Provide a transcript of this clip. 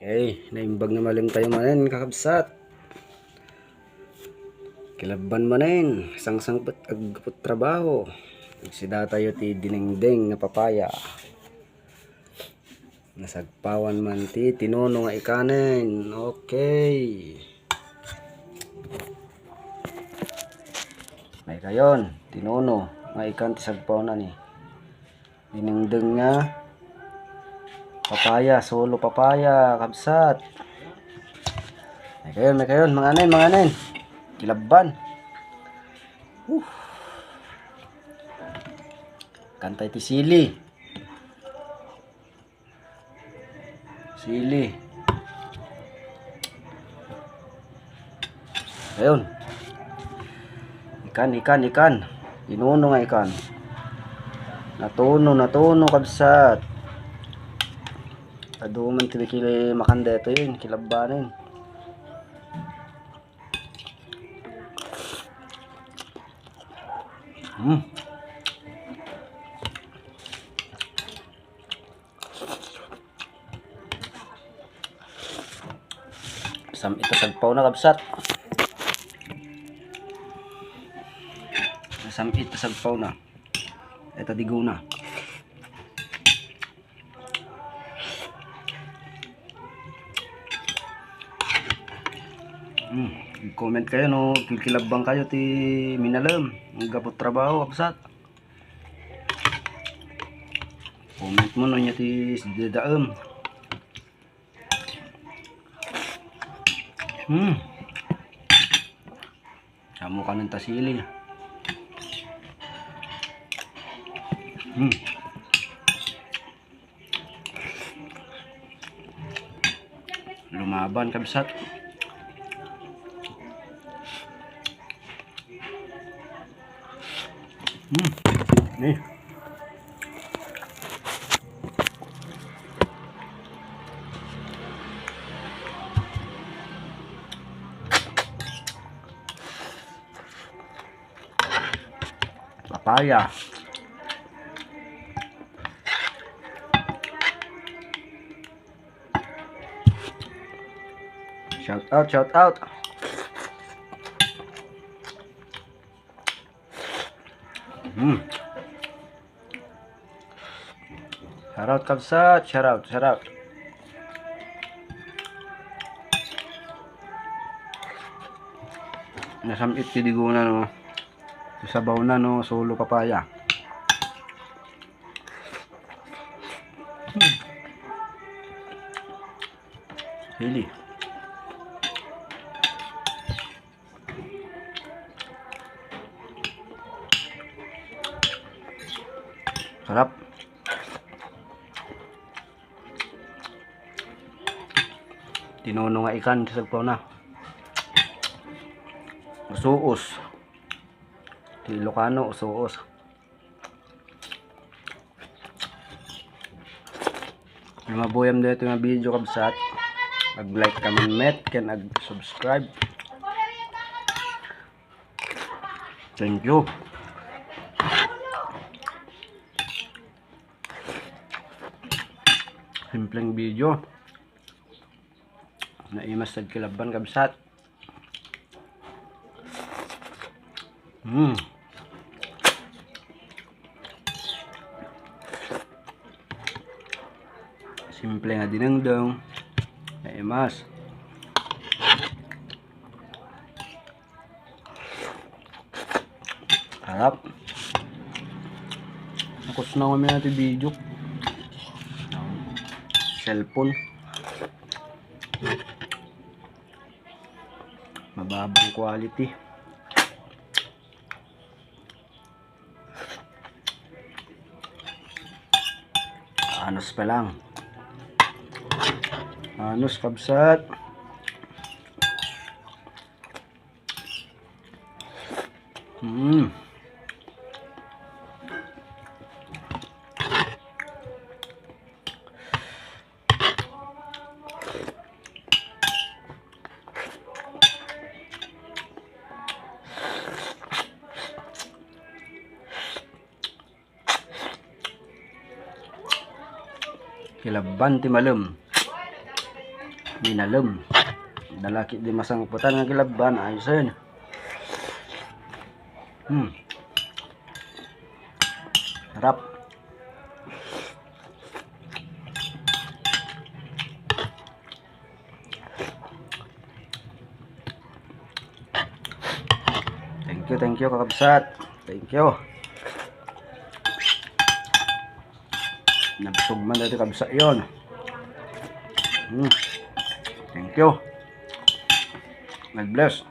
Okay, naimbag na malim tayo manin kakabsat. Kilaban manin, sang agput trabaho. Nagsida tayo ti dinengdeng na papaya. Nasagpawan man ti tinono nga ikanen. Okay. May kayon, tinono nga ikan ti sagpaw na ni. Dinengdeng nga papaya, solo papaya, kabsat. May kayon, mga anin. Kilaban. Kantay ti sili. Ayun. Ikan. Tinuno nga ikan. Natuno kabsat. Aduman tinikili makanda ito yun, kilabanin. Ito sagpaw na kabsat. Ito sagpaw na. Ito digo na. Comment kayo no, kilabang kayo ti minalam ang gapot trabaho kabsat. Comment mo no nya ti daam. Samo ka ng tasili. Lumaban kabsat. Nih. Papaya. Shout out. Shout out kabsat, shout out. Nasamit tidigo na no. Sabaw na no, solo papaya. Hili. Sarap. Tinono nga ikan sa sagpaw na. Usuos. Ti Ilocano, usuos. Mabuyam dito yung video kabsat. Mag-like, comment, ken ag-subscribe. Thank you. Simpleng video. Naimas sa kilaban kabsat. Simple nga dinengdeng. Naimas. Harap. Nakos na kami natin video. Cellphone. Mababang quality. Anos pa lang. Anos kabsat. Kilaban ti malem. Minalum. Dalaki di masangputan ng kilaban. Ayos yun. Sarap. Thank you kakabsat. Thank you. Nabusog man dati kabsat yun. Thank you. God bless.